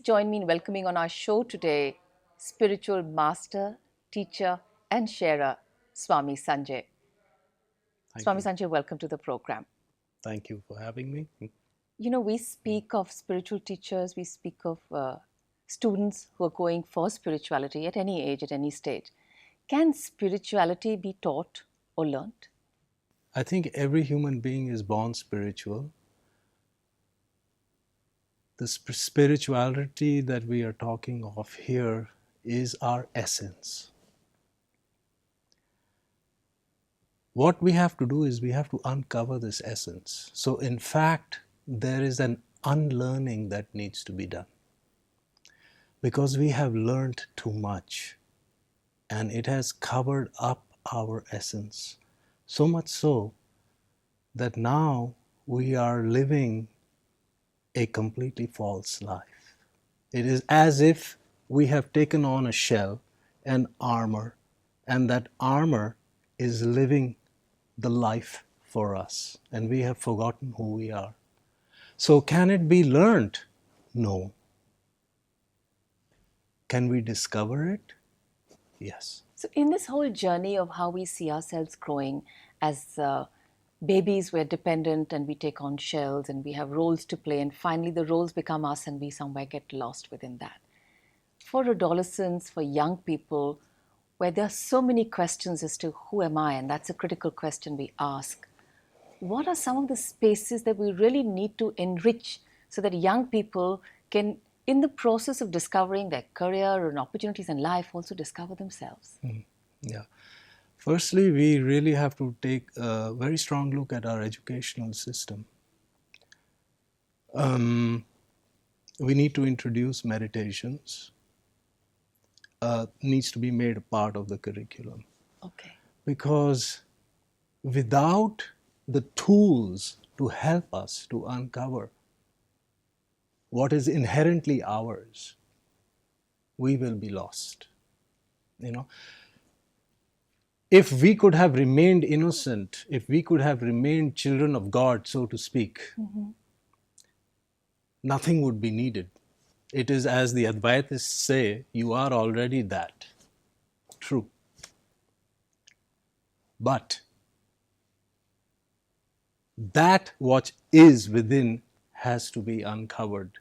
join me in welcoming on our show today spiritual master, teacher, and sharer, Swami Sanjay. Thank Swami you. Sanjay, welcome to the program. Thank you for having me. We speak of spiritual teachers, we speak of students who are going for spirituality at any age, at any stage. Can spirituality be taught or learnt? I think every human being is born spiritual. The spirituality that we are talking of here is our essence. What we have to do is we have to uncover this essence. So, in fact, there is an unlearning that needs to be done because we have learned too much and it has covered up our essence. So much so that now we are living a completely false life. It is as if we have taken on a shell, an armor, and that armor is living the life for us, and we have forgotten who we are. So, can it be learned? No. Can we discover it? Yes. So, in this whole journey of how we see ourselves growing as babies, we're dependent and we take on shells and we have roles to play, and finally the roles become us and we somewhere get lost within that. For adolescents, for young people, where there are so many questions as to who am I, and that's a critical question we ask, what are some of the spaces that we really need to enrich so that young people can, in the process of discovering their career and opportunities in life, also discover themselves? Yeah. Firstly, we really have to take a very strong look at our educational system. We need to introduce meditations. Needs to be made a part of the curriculum. Okay. Because without the tools to help us to uncover what is inherently ours, we will be lost. If we could have remained innocent, if we could have remained children of God, so to speak, nothing would be needed. It is as the Advaitists say, you are already that. True. But that what is within has to be uncovered.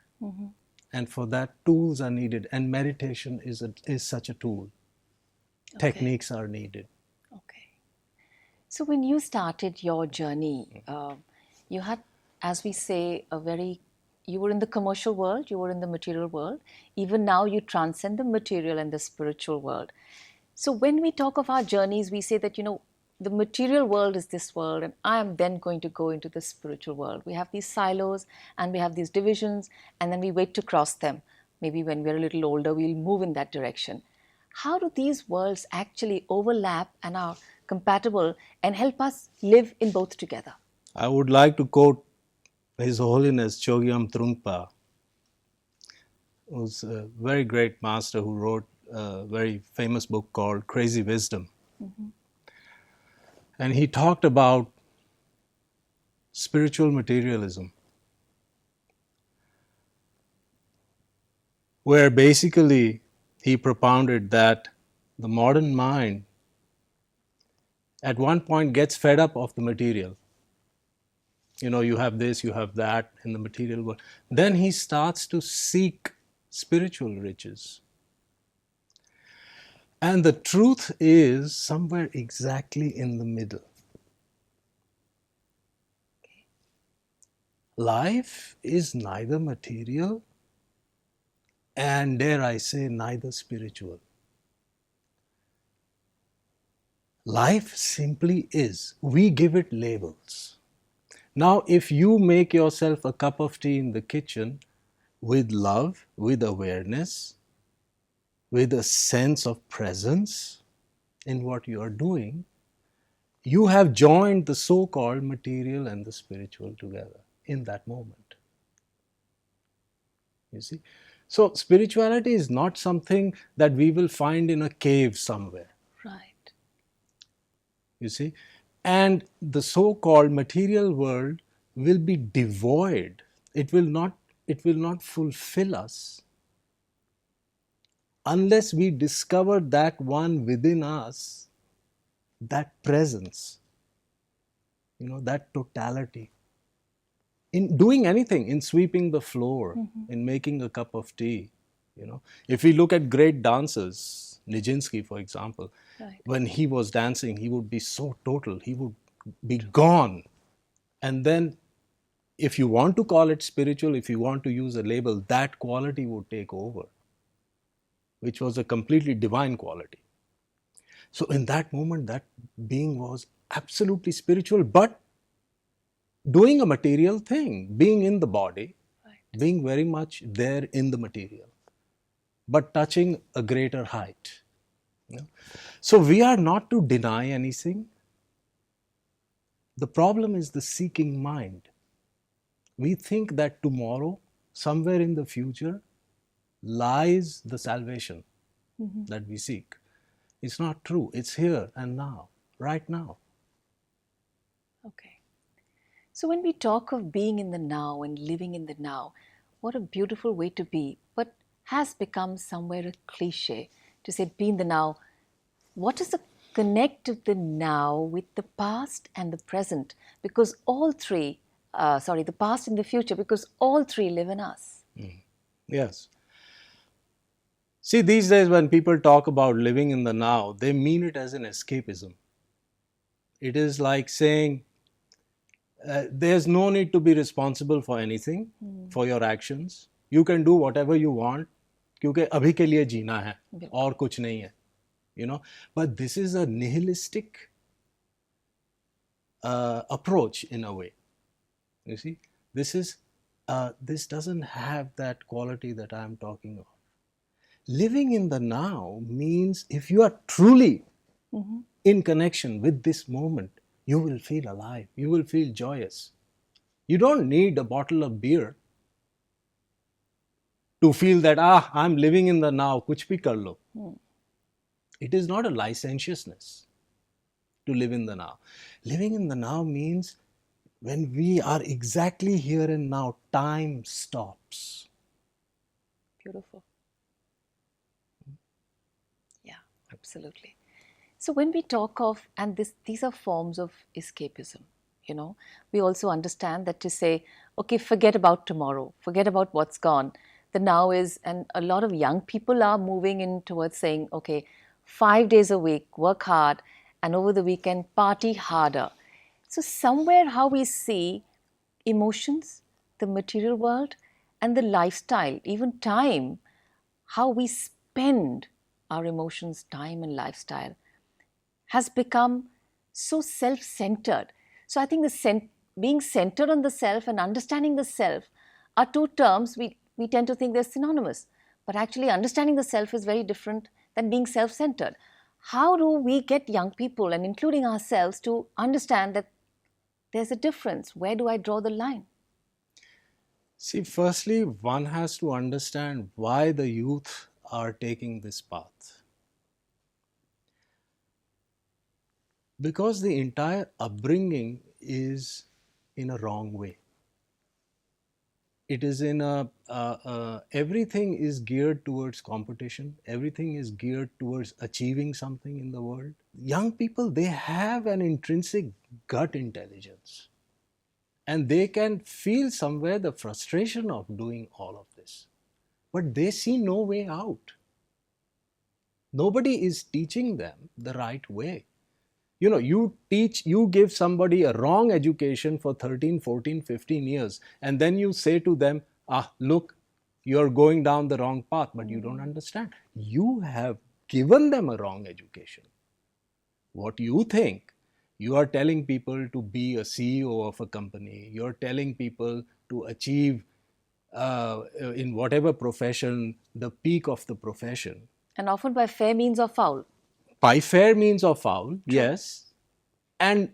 And for that, tools are needed. And meditation is such a tool. Okay. Techniques are needed. Okay. So when you started your journey, you had, as we say, you were in the commercial world, you were in the material world. Even now you transcend the material and the spiritual world. So when we talk of our journeys, we say that, the material world is this world and I am then going to go into the spiritual world. We have these silos and we have these divisions and then we wait to cross them. Maybe when we're a little older, we'll move in that direction. How do these worlds actually overlap and are compatible and help us live in both together? I would like to quote His Holiness Chogyam Trungpa, who's a very great master who wrote a very famous book called Crazy Wisdom. And he talked about spiritual materialism, where basically he propounded that the modern mind at one point gets fed up of the material. You have this, you have that in the material world. Then he starts to seek spiritual riches. And the truth is somewhere exactly in the middle. Life is neither material and, dare I say, neither spiritual. Life simply is. We give it labels. Now, if you make yourself a cup of tea in the kitchen with love, with awareness, with a sense of presence in what you are doing, you have joined the so-called material and the spiritual together in that moment. You see? So spirituality is not something that we will find in a cave somewhere. Right. You see? And the so-called material world will be devoid. It will not fulfill us. unless we discover that one within us, that presence, that totality, in doing anything, in sweeping the floor, in making a cup of tea, if we look at great dancers, Nijinsky, for example, Right. when he was dancing, he would be so total, he would be gone. And then, if you want to call it spiritual, if you want to use a label, that quality would take over, which was a completely divine quality. So in that moment, that being was absolutely spiritual, but doing a material thing, being in the body, Right. being very much there in the material, but touching a greater height. So we are not to deny anything. The problem is the seeking mind. We think that tomorrow, somewhere in the future, lies the salvation that we seek. It's not true. It's here and now, right now. Okay. So when we talk of being in the now and living in the now, what a beautiful way to be, but has become somewhere a cliche to say be in the now. What is the connect of the now with the past and the present? Because all three, the past and the future, because all three live in us. Yes. See, these days when people talk about living in the now, they mean it as an escapism. It is like saying, there's no need to be responsible for anything, for your actions. You can do whatever you want, क्योंकि अभी के लिए जीना है और कुछ नहीं है. But this is a nihilistic approach in a way. You see, this doesn't have that quality that I'm talking of. Living in the now means if you are truly in connection with this moment, you will feel alive, you will feel joyous. You don't need a bottle of beer to feel that, I'm living in the now, kuch bhi kar lo. It is not a licentiousness to live in the now. Living in the now means when we are exactly here and now, time stops. Beautiful. Yeah, absolutely. So when we talk of, and these are forms of escapism, we also understand that to say, okay, forget about tomorrow, forget about what's gone. The now is, and a lot of young people are moving in towards saying, okay, 5 days a week, work hard, and over the weekend, party harder. So somewhere how we see emotions, the material world, and the lifestyle, even time, how we spend our emotions, time, and lifestyle has become so self-centered. So I think being centered on the self and understanding the self are two terms we tend to think they're synonymous. But actually understanding the self is very different than being self-centered. How do we get young people, and including ourselves, to understand that there's a difference? Where do I draw the line? See, firstly, one has to understand why the youth are taking this path. Because the entire upbringing is in a wrong way. It is in everything is geared towards competition. Everything is geared towards achieving something in the world. Young people, they have an intrinsic gut intelligence. And they can feel somewhere the frustration of doing all of this. But they see no way out. Nobody is teaching them the right way. You give somebody a wrong education for 13, 14, 15 years, and then you say to them, look, you're going down the wrong path, but you don't understand. You have given them a wrong education. What you think? You are telling people to be a CEO of a company. You're telling people to achieve, in whatever profession, the peak of the profession. And often by fair means or foul. By fair means or foul, yes. And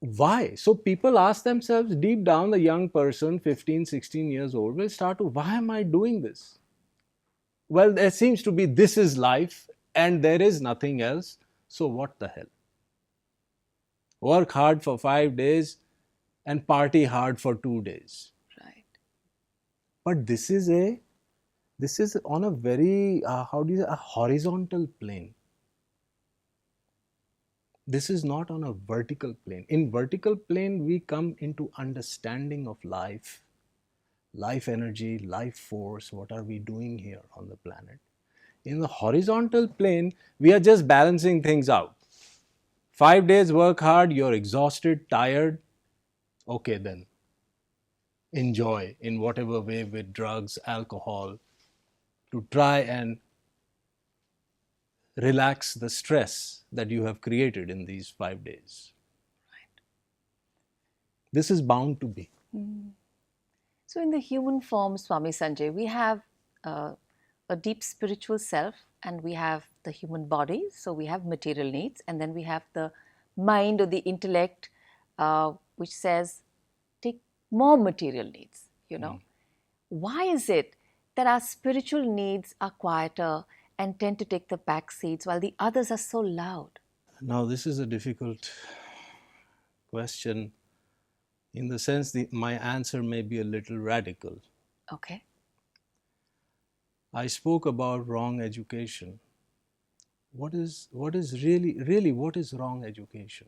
why? So people ask themselves deep down, the young person, 15, 16 years old, will start to, why am I doing this? Well, there seems to be, this is life and there is nothing else. So what the hell? Work hard for 5 days and party hard for 2 days. Right. But this is a This is on a very, how do you say, a horizontal plane. This is not on a vertical plane. In vertical plane, we come into understanding of life, life energy, life force. What are we doing here on the planet? In the horizontal plane, we are just balancing things out. 5 days work hard, you're exhausted, tired. Okay, then enjoy in whatever way with drugs, alcohol, to try and relax the stress that you have created in these 5 days. This is bound to be. So, in the human form, Swami Sanjay, we have a deep spiritual self and we have the human body. So, we have material needs, and then we have the mind or the intellect, which says, take more material needs, you know. Why is it that our spiritual needs are quieter and tend to take the back seats while the others are so loud? Now, this is a difficult question in the sense that my answer may be a little radical. Okay. I spoke about wrong education. What is really what is wrong education?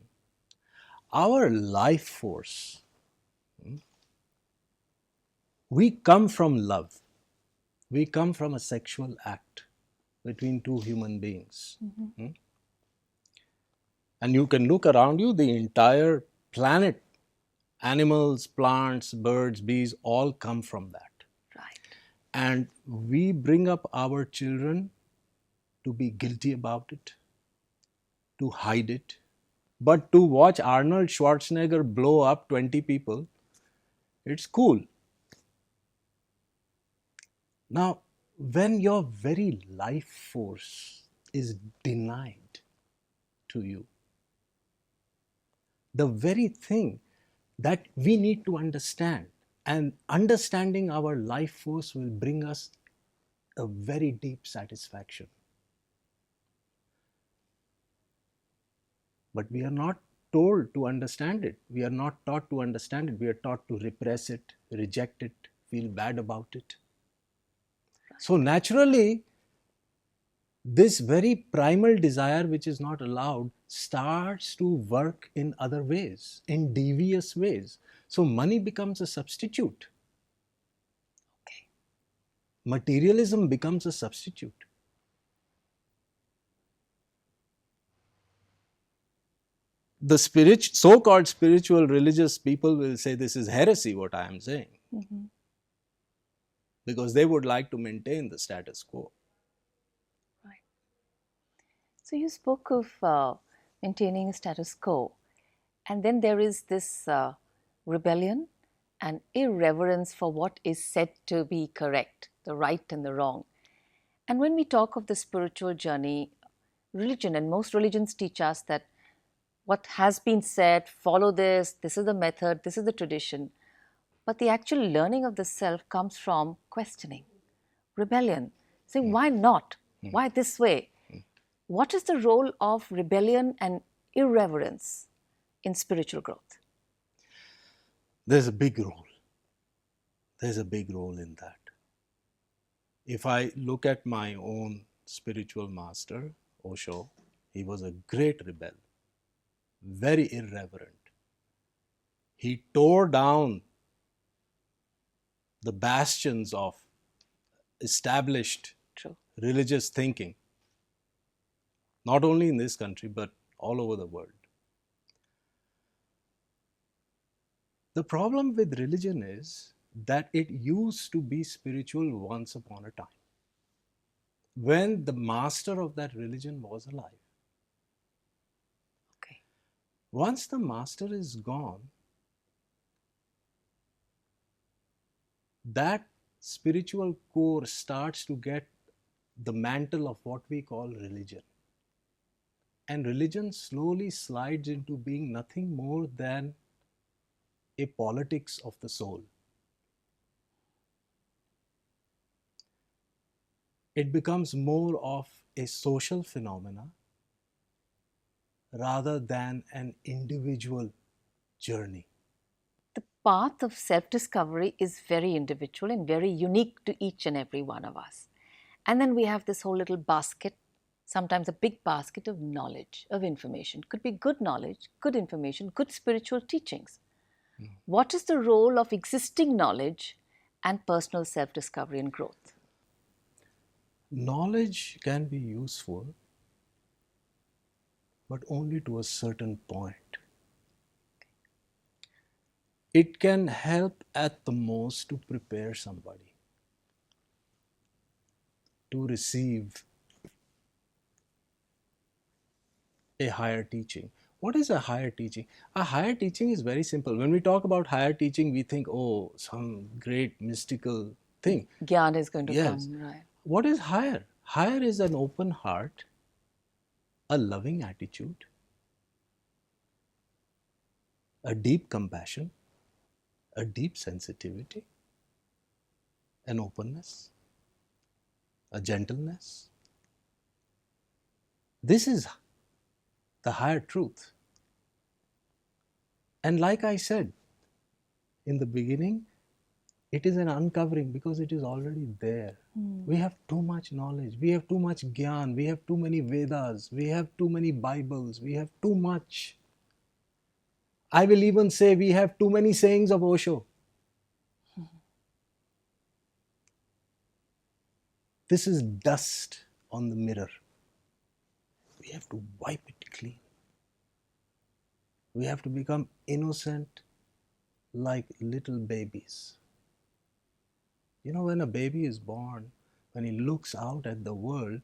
Our life force, we come from love. We come from a sexual act between two human beings. And you can look around you, the entire planet, animals, plants, birds, bees, all come from that. Right. And we bring up our children to be guilty about it, to hide it. But to watch Arnold Schwarzenegger blow up 20 people, it's cool. Now, when your very life force is denied to you, the very thing that we need to understand, and understanding our life force will bring us a very deep satisfaction. But we are not told to understand it. We are not taught to understand it. We are taught to repress it, reject it, feel bad about it. So naturally, this very primal desire which is not allowed starts to work in other ways, in devious ways. So money becomes a substitute. Okay. Materialism becomes a substitute. The so-called spiritual religious people will say this is heresy, what I am saying, because they would like to maintain the status quo. Right. So you spoke of maintaining a status quo, and then there is this rebellion and irreverence for what is said to be correct, the right and the wrong. And when we talk of the spiritual journey, religion, and most religions teach us that what has been said, follow this is the method, this is the tradition. But the actual learning of the self comes from questioning, rebellion, saying, why not? Why this way? What is the role of rebellion and irreverence in spiritual growth? There's a big role. There's a big role in that. If I look at my own spiritual master, Osho, he was a great rebel, very irreverent. He tore down the bastions of established True. religious thinking, not only in this country, but all over the world. The problem with religion is that it used to be spiritual once upon a time, when the master of that religion was alive. Okay. Once the master is gone, that spiritual core starts to get the mantle of what we call religion. And religion slowly slides into being nothing more than a politics of the soul. It becomes more of a social phenomena rather than an individual journey. The path of self-discovery is very individual and very unique to each and every one of us. And then we have this whole little basket, sometimes a big basket of knowledge, of information. Could be good knowledge, good information, good spiritual teachings. What is the role of existing knowledge and personal self-discovery and growth? Knowledge can be useful, but only to a certain point. It can help at the most to prepare somebody to receive a higher teaching. What is a higher teaching? A higher teaching is very simple. When we talk about higher teaching, we think, oh, some great mystical thing. Gyan is going to Yes. come, right? What is higher? Higher is an open heart, a loving attitude, a deep compassion, a deep sensitivity, an openness, a gentleness. This is the higher truth. And like I said in the beginning, it is an uncovering because it is already there. We have too much knowledge, we have too much gyan, we have too many Vedas, we have too many Bibles, we have too much. I will even say we have too many sayings of Osho. This is dust on the mirror. We have to wipe it clean. We have to become innocent like little babies. You know, when a baby is born, when he looks out at the world,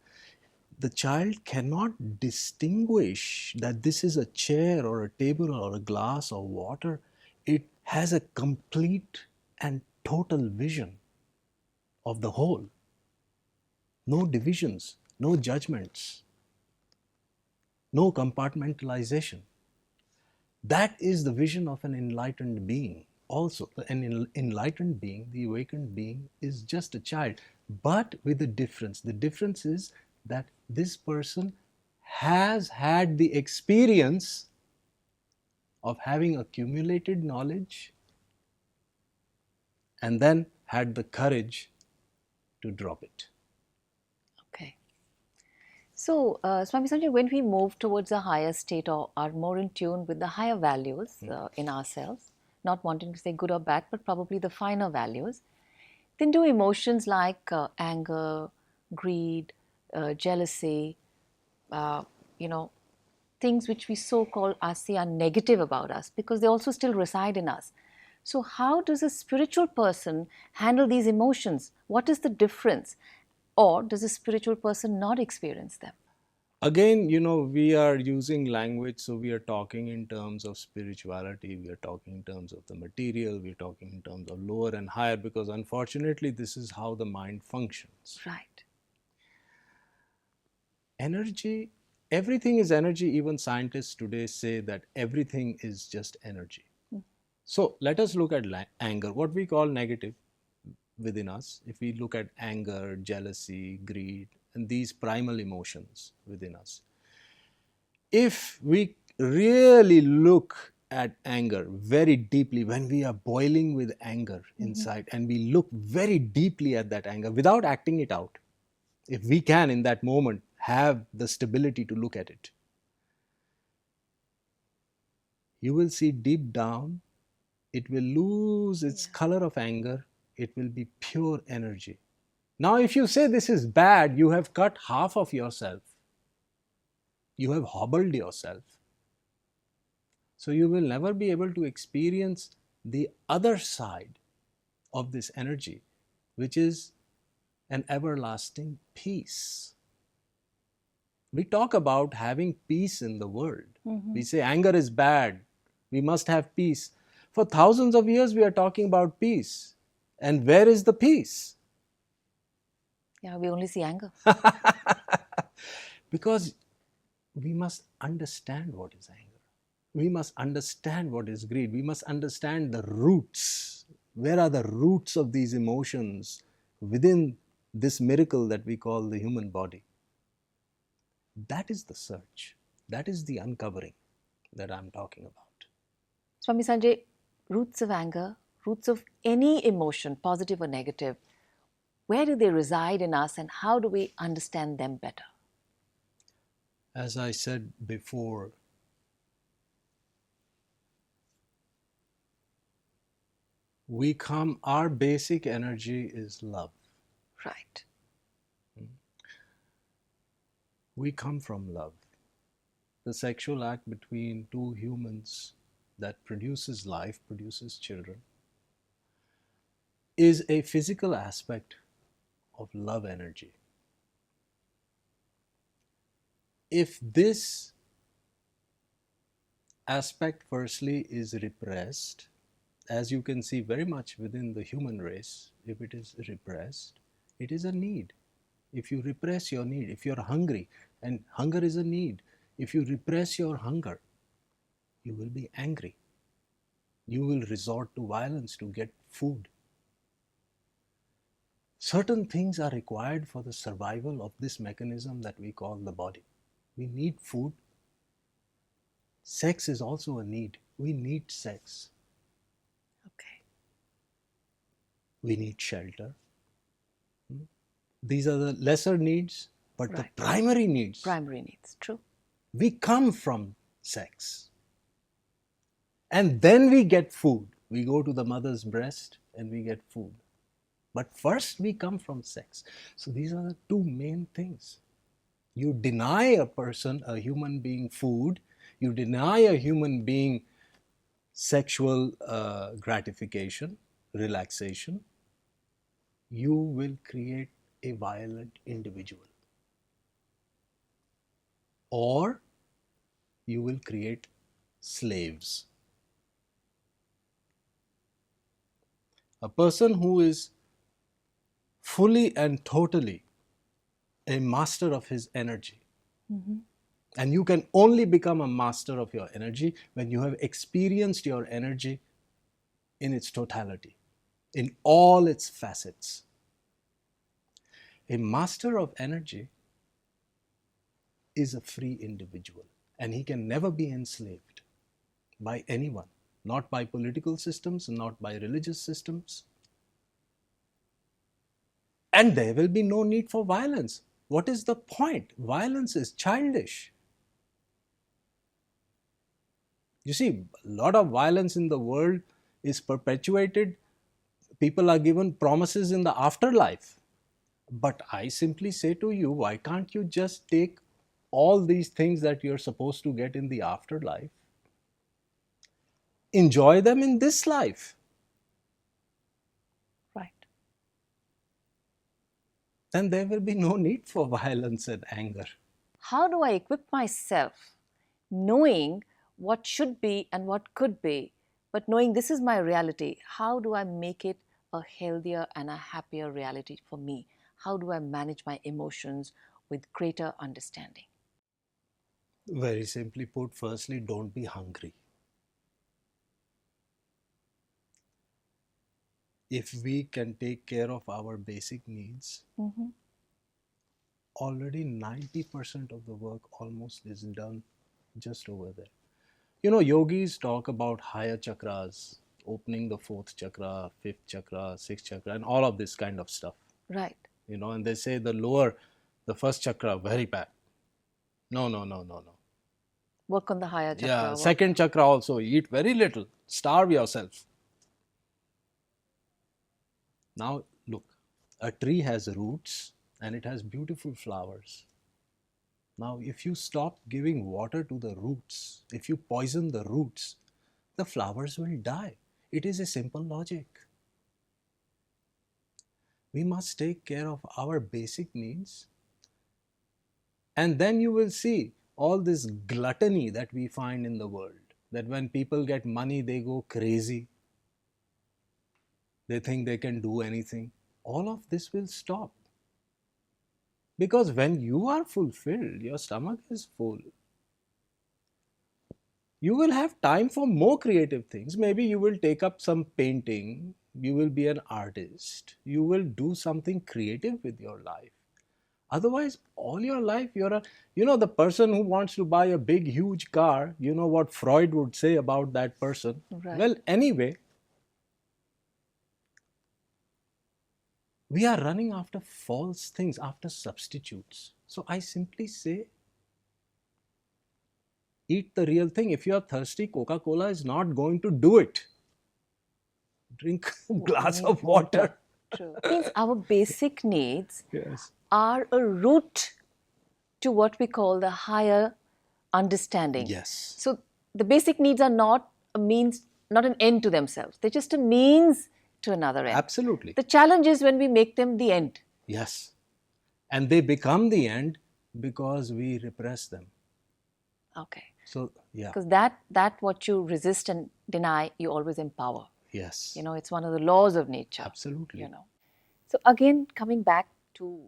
the child cannot distinguish that this is a chair or a table or a glass or water. It has a complete and total vision of the whole. No divisions, no judgments, no compartmentalization. That is the vision of an enlightened being. Also, an enlightened being, the awakened being, is just a child, but with a difference. The difference is that this person has had the experience of having accumulated knowledge and then had the courage to drop it. Okay. So, Swami Sanjay, when we move towards a higher state or are more in tune with the higher values in ourselves, not wanting to say good or bad, but probably the finer values, then do emotions like anger, greed, jealousy, uh, you know, things which we so-called say are negative about us because they also still reside in us. So how does a spiritual person handle these emotions? What is the difference? Or does a spiritual person not experience them? Again, you know, we are using language, so we are talking in terms of spirituality, we are talking in terms of the material, we are talking in terms of lower and higher, because unfortunately, this is how the mind functions. Right. Energy, everything is energy. Even scientists today say that everything is just energy. So let us look at anger, what we call negative within us. If we look at anger, jealousy, greed, and these primal emotions within us, if we really look at anger very deeply, when we are boiling with anger inside, and we look very deeply at that anger without acting it out, if we can in that moment have the stability to look at it, you will see deep down it will lose its color of anger. It will be pure energy. Now, if you say this is bad, you have cut half of yourself. You have hobbled yourself. So you will never be able to experience the other side of this energy, which is an everlasting peace. We talk about having peace in the world. We say anger is bad. We must have peace. For thousands of years, we are talking about peace. And where is the peace? Yeah, we only see anger. Because we must understand what is anger. We must understand what is greed. We must understand the roots. Where are the roots of these emotions within this miracle that we call the human body? That is the search. That is the uncovering that I'm talking about. Swami Sanjay, roots of anger, roots of any emotion, positive or negative, where do they reside in us and how do we understand them better? As I said before, our basic energy is love. Right. We come from love. The sexual act between two humans that produces life, produces children, is a physical aspect of love energy. If this aspect firstly is repressed, as you can see very much within the human race, if it is repressed, it is a need. If you repress your need, if you're hungry, and hunger is a need, if you repress your hunger, you will be angry. You will resort to violence to get food. Certain things are required for the survival of this mechanism that we call the body. We need food. Sex is also a need. We need sex. Okay. We need shelter. These are the lesser needs, but the Right. primary needs. Primary needs, true. We come from sex. And then we get food. We go to the mother's breast and we get food. But first we come from sex. So these are the two main things. You deny a person, a human being, food. You deny a human being sexual gratification, relaxation. You will create a violent individual. Or you will create slaves. A person who is fully and totally a master of his energy. Mm-hmm. And you can only become a master of your energy when you have experienced your energy in its totality, in all its facets. A master of energy is a free individual, and he can never be enslaved by anyone, not by political systems, not by religious systems. And there will be no need for violence. What is the point? Violence is childish. You see, a lot of violence in the world is perpetuated. People are given promises in the afterlife. But I simply say to you, why can't you just take all these things that you're supposed to get in the afterlife, enjoy them in this life? Right. Then there will be no need for violence and anger. How do I equip myself knowing what should be and what could be, but knowing this is my reality? How do I make it a healthier and a happier reality for me? How do I manage my emotions with greater understanding? Very simply put, firstly, don't be hungry. If we can take care of our basic needs, Mm-hmm. already 90% of the work almost is done just over there. You know, yogis talk about higher chakras, opening the fourth chakra, fifth chakra, sixth chakra, and all of this kind of stuff. Right. You know, and they say the first chakra, very bad. No, no, no, no, no. Work on the higher chakra. Yeah, second chakra also, eat very little, starve yourself. Now, look, a tree has roots and it has beautiful flowers. Now, if you stop giving water to the roots, if you poison the roots, the flowers will die. It is a simple logic. We must take care of our basic needs. And then you will see all this gluttony that we find in the world. That when people get money, they go crazy. They think they can do anything. All of this will stop. Because when you are fulfilled, your stomach is full. You will have time for more creative things. Maybe you will take up some painting. You will be an artist. You will do something creative with your life. Otherwise, all your life, the person who wants to buy a big, huge car, you know what Freud would say about that person? Right. Well, anyway, we are running after false things, after substitutes. So I simply say, eat the real thing. If you are thirsty, Coca-Cola is not going to do it. Drink a We glass need of water. True. Means our basic needs Yes. are a route to what we call the higher understanding. Yes. So the basic needs are not a means, not an end to themselves. They're just a means to another end. Absolutely. The challenge is when we make them the end. Yes. And they become the end because we repress them. Okay. So, yeah. Because that what you resist and deny, you always empower. Yes. You know, it's one of the laws of nature. Absolutely. You know. So again, coming back to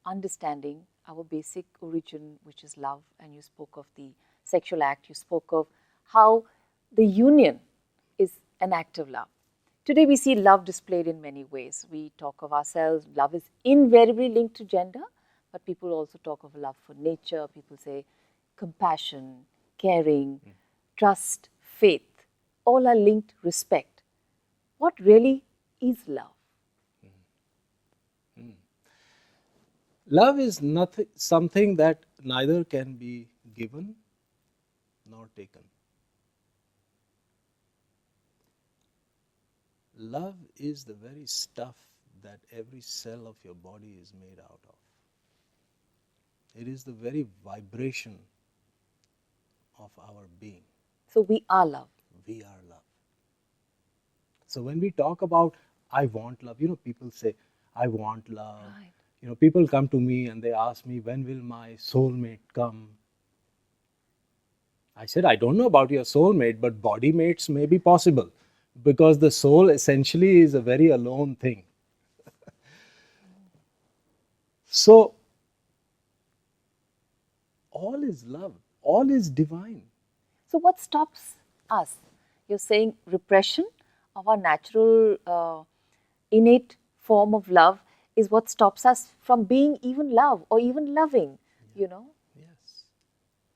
understanding our basic origin, which is love, and you spoke of the sexual act, you spoke of how the union is an act of love. Today we see love displayed in many ways. We talk of ourselves, love is invariably linked to gender, but people also talk of love for nature. People say compassion, caring, trust, faith, all are linked, respect. What really is love? Love is something that neither can be given nor taken. Love is the very stuff that every cell of your body is made out of. It is the very vibration of our being. So we are love. We are love. So when we talk about, I want love, people say, I want love. Right. People come to me and they ask me, when will my soulmate come? I said, I don't know about your soulmate, but body mates may be possible, because the soul essentially is a very alone thing. So, all is love, all is divine. So what stops us? You're saying repression of our natural innate form of love is what stops us from being even love or even loving, you know? Yes.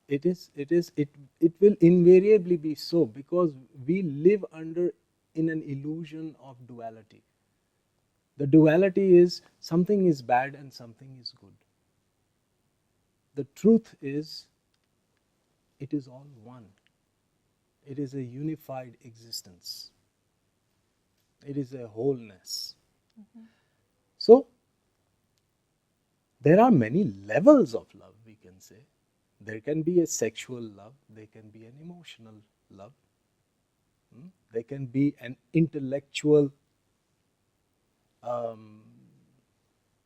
It will invariably be so, because we live in an illusion of duality. The duality is something is bad and something is good. The truth is, it is all one. It is a unified existence. It is a wholeness. So, there are many levels of love, we can say. There can be a sexual love, there can be an emotional love, there can be an intellectual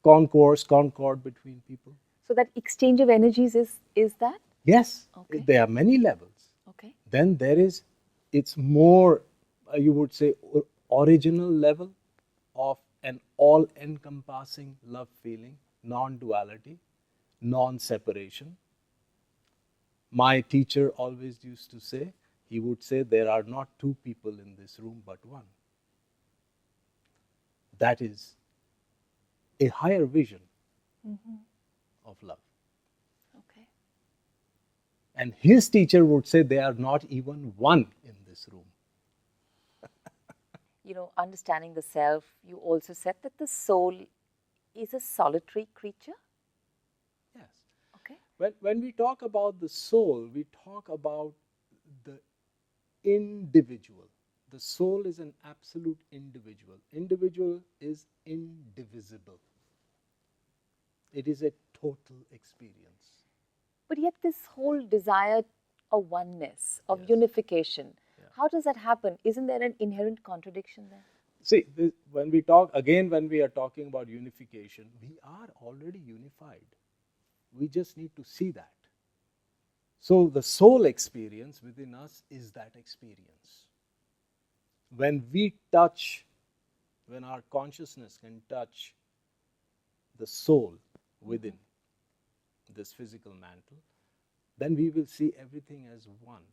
concord between people. So that exchange of energies is that? Yes, Okay. there are many levels. Okay. Then it's more, you would say, original level of an all-encompassing love feeling, non-duality, non-separation. My teacher always used to say, he would say, there are not two people in this room but one. That is a higher vision of love. Okay. And his teacher would say, they are not even one in this room. You know, understanding the self, you also said that the soul is a solitary creature. Yes. Okay. When we talk about the soul, we talk about the individual. The soul is an absolute individual. Individual is indivisible. It is a total experience. But yet this whole desire of oneness, of Yes. unification, Yeah. how does that happen? Isn't there an inherent contradiction there? See, when we are talking about unification, we are already unified. We just need to see that. So the soul experience within us is that experience. When our consciousness can touch the soul within this physical mantle, then we will see everything as one.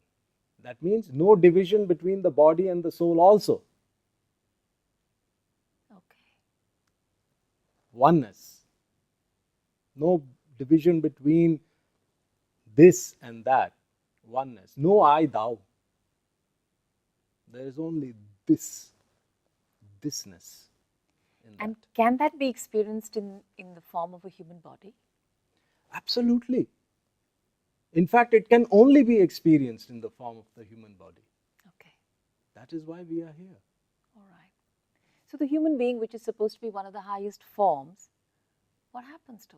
That means no division between the body and the soul also. Okay. Oneness. No division between this and that, oneness. No I, thou. There is only thisness in that. And can that be experienced in the form of a human body? Absolutely. In fact, it can only be experienced in the form of the human body. Okay. That is why we are here. All right. So the human being, which is supposed to be one of the highest forms, what happens to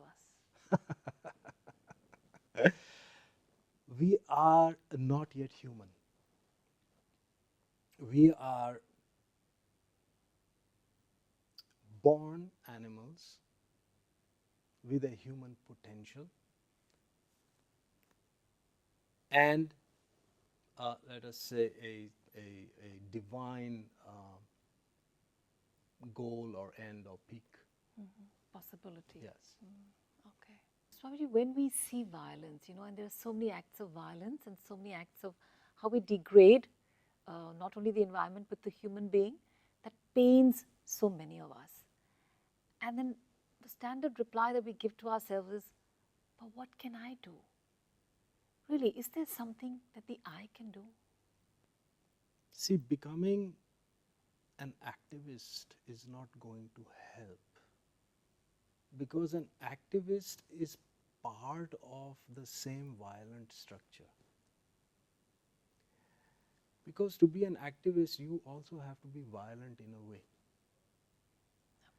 us? We are not yet human. We are born animals with a human potential and let us say a divine goal or end or peak. Possibility. Yes. Okay. Swamiji, when we see violence, and there are so many acts of violence and so many acts of how we degrade not only the environment but the human being, that pains so many of us. And then the standard reply that we give to ourselves is, but what can I do? Really, is there something that the I can do? See, becoming an activist is not going to help, because an activist is part of the same violent structure. Because to be an activist, you also have to be violent in a way.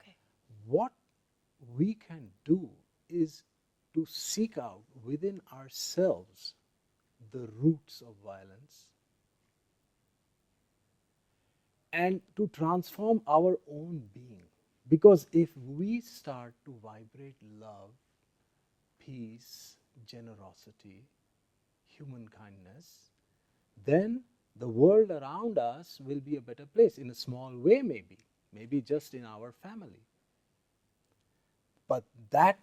Okay. What we can do is to seek out within ourselves the roots of violence and to transform our own being. Because if we start to vibrate love, peace, generosity, human kindness, then the world around us will be a better place, in a small way maybe just in our family. But that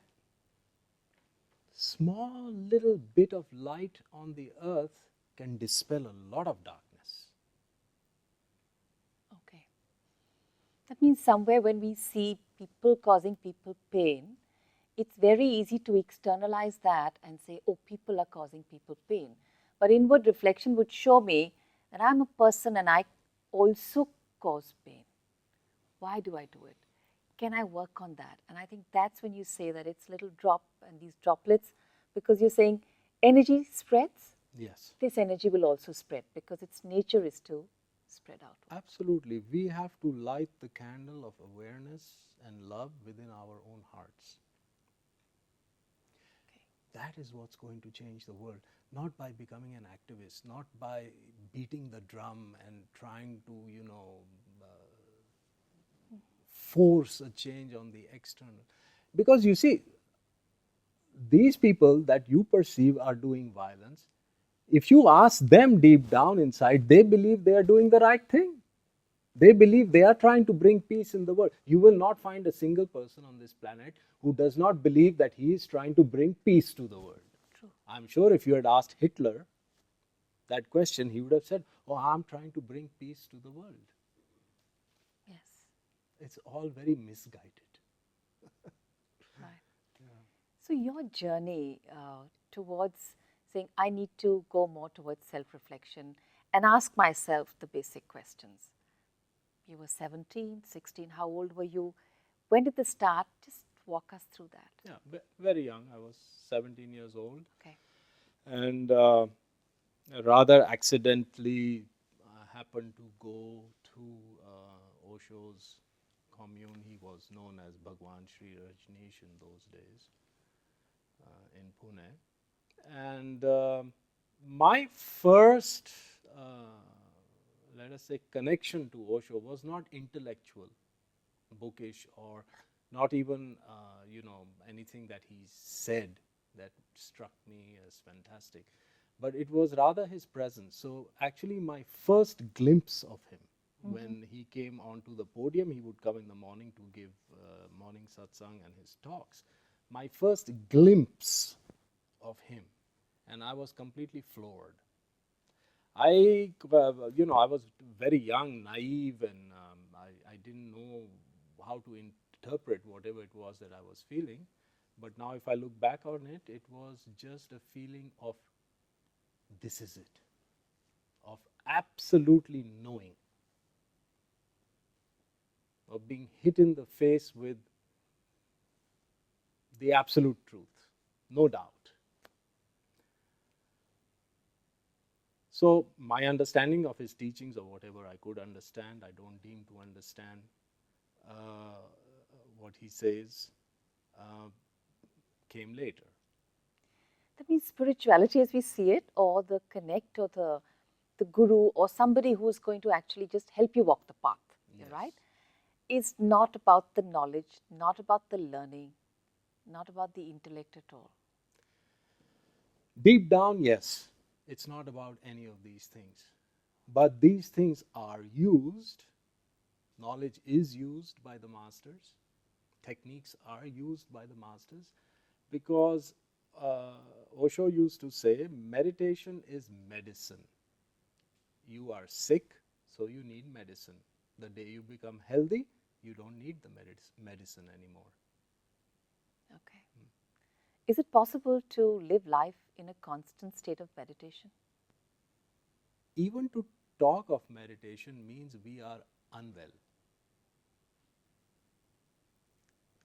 small little bit of light on the earth can dispel a lot of darkness. Okay. That means somewhere when we see people causing people pain, it's very easy to externalize that and say, oh, people are causing people pain. But inward reflection would show me that I'm a person and I also cause pain. Why do I do it? Can I work on that? And I think that's when you say that it's little drop and these droplets, because you're saying energy spreads. Yes. This energy will also spread because its nature is to spread out. Absolutely. We have to light the candle of awareness and love within our own hearts. Okay. That is what's going to change the world. Not by becoming an activist, not by beating the drum and trying to, force a change on the external. Because you see, these people that you perceive are doing violence, if you ask them deep down inside, they believe they are doing the right thing. They believe they are trying to bring peace in the world. You will not find a single person on this planet who does not believe that he is trying to bring peace to the world. True. I'm sure if you had asked Hitler that question, he would have said, oh, I'm trying to bring peace to the world. Yes. It's all very misguided. Right. So your journey towards saying, I need to go more towards self-reflection and ask myself the basic questions. You were 17, 16, how old were you? When did this start? Just walk us through that. Yeah, very young. I was 17 years old. Okay. And rather accidentally happened to go to Osho's commune. He was known as Bhagwan Sri Rajneesh in those days in Pune. And my first, let us say, connection to Osho was not intellectual, bookish, or not even, anything that he said that struck me as fantastic. But it was rather his presence. So actually my first glimpse of him, when he came onto the podium, he would come in the morning to give morning satsang and his talks. My first glimpse of him, and I was completely floored. I was very young, naive, and I didn't know how to interpret whatever it was that I was feeling. But now if I look back on it, it was just a feeling of this is it, of absolutely knowing, of being hit in the face with the absolute truth, no doubt. So my understanding of his teachings, or whatever I could understand, I don't deem to understand what he says, uh, came later. That means spirituality as we see it, or the connect, or the guru, or somebody who is going to actually just help you walk the path, Yes. right? Is not about the knowledge, not about the learning, not about the intellect at all. Deep down, yes, it's not about any of these things. But these things are used, knowledge is used by the masters, techniques are used by the masters, because Osho used to say meditation is medicine. You are sick, so you need medicine. The day you become healthy, you don't need the medicine anymore. Okay. Is it possible to live life in a constant state of meditation? Even to talk of meditation means we are unwell.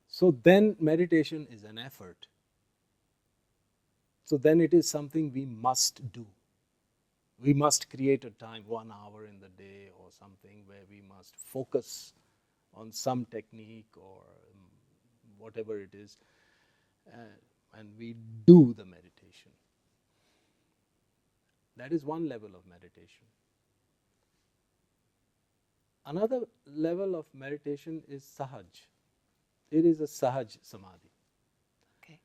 So then meditation is an effort. So then it is something we must do. We must create a time, 1 hour in the day or something, where we must focus on some technique or whatever it is, and we do the meditation. That is one level of meditation. Another level of meditation is sahaj. It is a sahaj samadhi. Okay.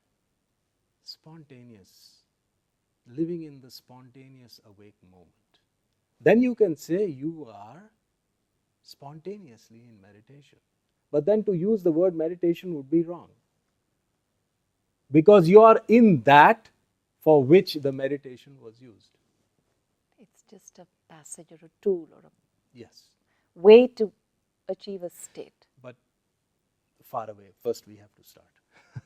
Spontaneous, living in the spontaneous awake moment. Then you can say you are spontaneously in meditation. But then to use the word meditation would be wrong, because you are in that for which the meditation was used. It's just a passage or a tool or a Yes, way to achieve a state. but far away. First we have to start.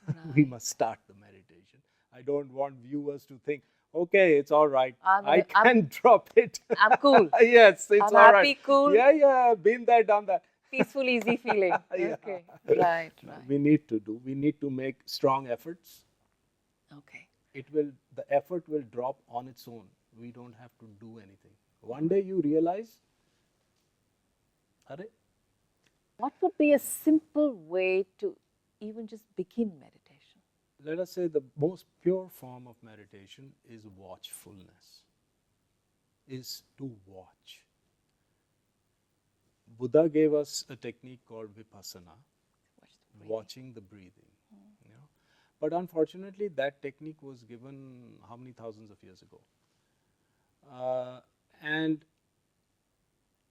Right. We must start the meditation. I don't want viewers to think, okay, it's all right, I can drop it. I'm cool. Yes, it's I'm all happy, right. cool. Yeah, been there, done that. Peaceful, easy feeling. Yeah. Okay. Right. We need to make strong efforts. Okay. The effort will drop on its own. We don't have to do anything. One day you realize, Arre, What would be a simple way to even just begin meditation? let us say the most pure form of meditation is watchfulness, is to watch. Buddha gave us a technique called vipassana, watching the breathing. You know? But unfortunately, that technique was given how many thousands of years ago? And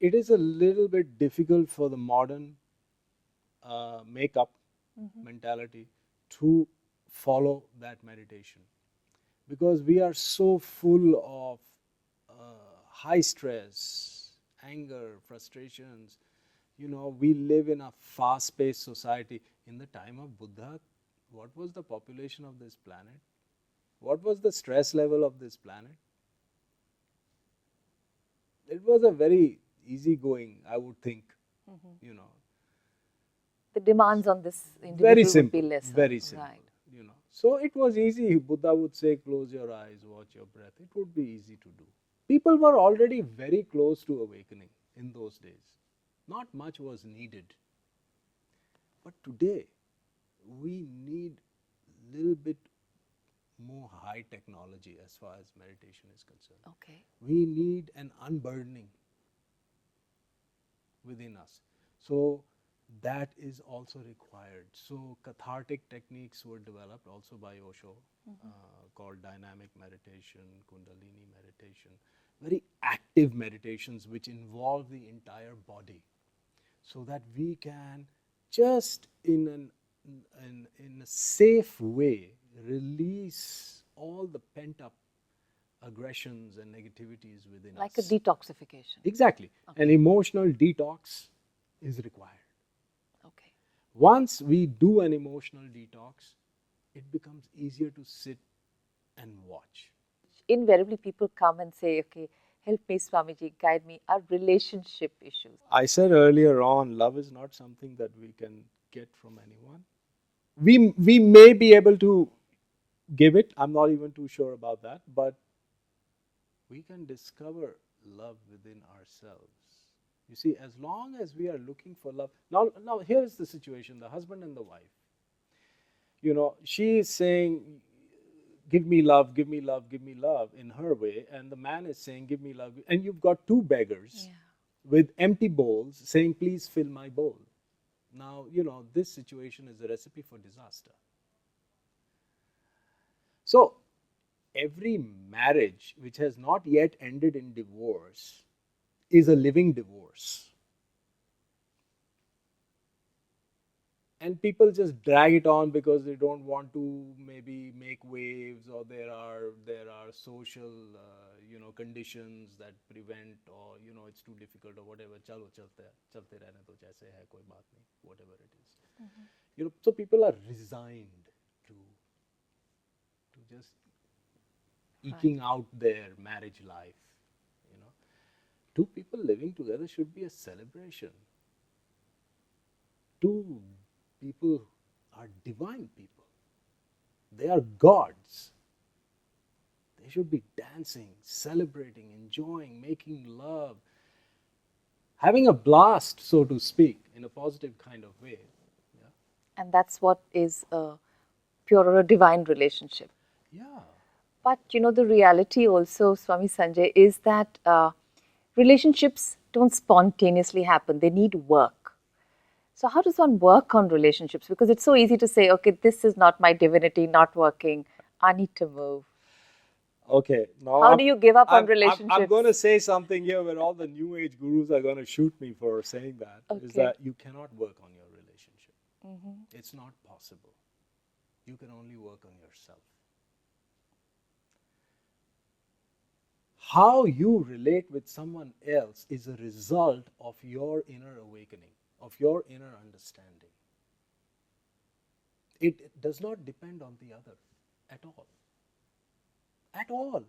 it is a little bit difficult for the modern make-up mentality to follow that meditation, because we are so full of high stress, anger, frustrations. You know, we live in a fast-paced society. In the time of Buddha, what was the population of this planet? What was the stress level of this planet? It was a very easygoing, I would think, you know. The demands on this individual Very would simple, be lesser. very simple, Right. you know. So it was easy. Buddha would say, close your eyes, watch your breath. It would be easy to do. People were already very close to awakening in those days. Not much was needed. But today, we need a little bit more high technology as far as meditation is concerned. Okay. We need an unburdening within us. So that is also required. So cathartic techniques were developed also by Osho, called dynamic meditation, kundalini meditation, very active meditations which involve the entire body, so that we can just in a safe way release all the pent up aggressions and negativities within Like us. a detoxification. Exactly. Okay. An emotional detox is required. Okay. Once we do an emotional detox, it becomes easier to sit and watch. Invariably, people come and say, okay, help me, Swamiji, guide me, our relationship issues. I said earlier on, love is not something that we can get from anyone. We may be able to give it. I'm not even too sure about that, but we can discover love within ourselves. You see, as long as we are looking for love, now here's the situation: the husband and the wife. She is saying, "Give me love, give me love, give me love," in her way, and the man is saying, "Give me love," and you've got two beggars with empty bowls saying, "Please fill my bowl." Now, this situation is a recipe for disaster. So, every marriage which has not yet ended in divorce is a living divorce. And people just drag it on because they don't want to maybe make waves, or there are social conditions that prevent, or it's too difficult or whatever. Chalo chalte rehne do, jaise hai, koi baat nahi, whatever it is. So people are resigned to just eking out their marriage life. Two people living together should be a celebration. Two people are divine people. They are gods. They should be dancing, celebrating, enjoying, making love, having a blast, so to speak, in a positive kind of way. Yeah. And that's what is a pure or a divine relationship. Yeah. But the reality also, Swami Sanjay, is that relationships don't spontaneously happen. They need work. So how does one work on relationships? Because it's so easy to say, okay, this is not my divinity, not working. I need to move. Okay. Now How do you give up on I'm relationships? going to say something here where all the new age gurus are going to shoot me for saying that. Is Okay. that you cannot work on your relationship. It's not possible. You can only work on yourself. How you relate with someone else is a result of your inner awakening, of your inner understanding. It does not depend on the other at all. At all.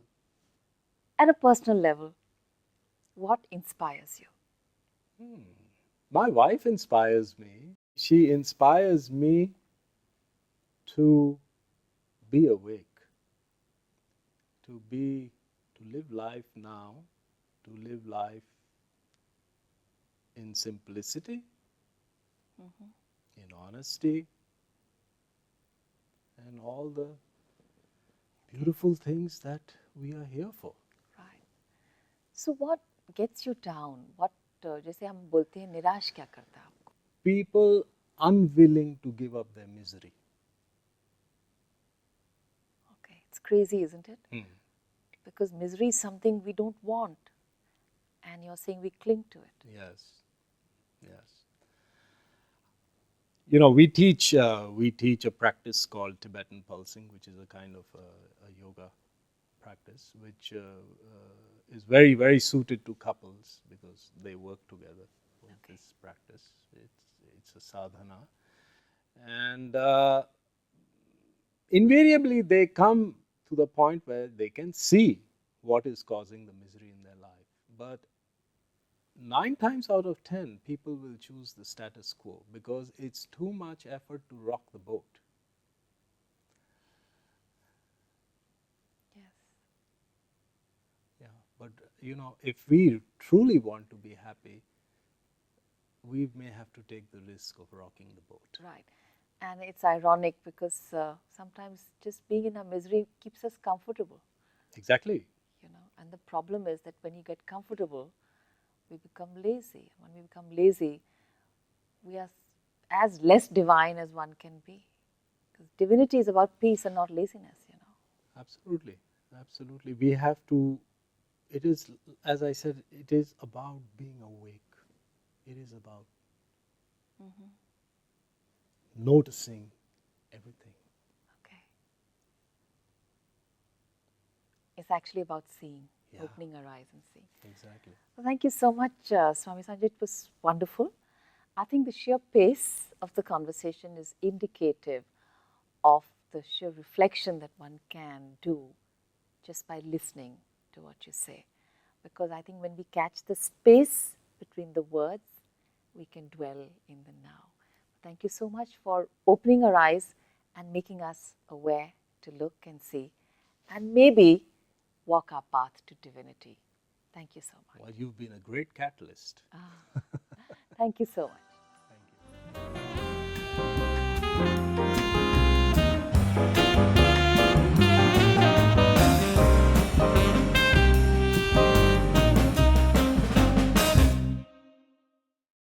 At a personal level, what inspires you? My wife inspires me. She inspires me to be awake, to live life now, to live life in simplicity, in honesty, and all the beautiful things that we are here for. Right. So what gets you down? What जैसे हम बोलते हैं निराश क्या करता है आपको? People unwilling to give up their misery. Okay, it's crazy, isn't it? Because misery is something we don't want, and you're saying we cling to it. Yes, yes. We teach a practice called Tibetan pulsing, which is a kind of a yoga practice, which is very, very suited to couples because they work together with this practice. It's a sadhana, and invariably they come to the point where they can see what is causing the misery in their life. But 9 times out of 10, people will choose the status quo because it's too much effort to rock the boat. Yes. Yeah, but if we truly want to be happy, we may have to take the risk of rocking the boat. Right. And it's ironic because sometimes just being in our misery keeps us comfortable. Exactly. And the problem is that when you get comfortable, we become lazy. When we become lazy, we are as less divine as one can be. Because divinity is about peace and not laziness, Absolutely. Absolutely. We have to, it is, as I said, it is about being awake. It is about noticing everything. Okay. It's actually about seeing, opening our eyes and seeing. Exactly. Well, thank you so much, Swami Sanjay. It was wonderful. I think the sheer pace of the conversation is indicative of the sheer reflection that one can do just by listening to what you say. Because I think when we catch the space between the words, we can dwell in the now. Thank you so much for opening our eyes and making us aware to look and see and maybe walk our path to divinity. Thank you so much. Well, you've been a great catalyst. Thank you so much.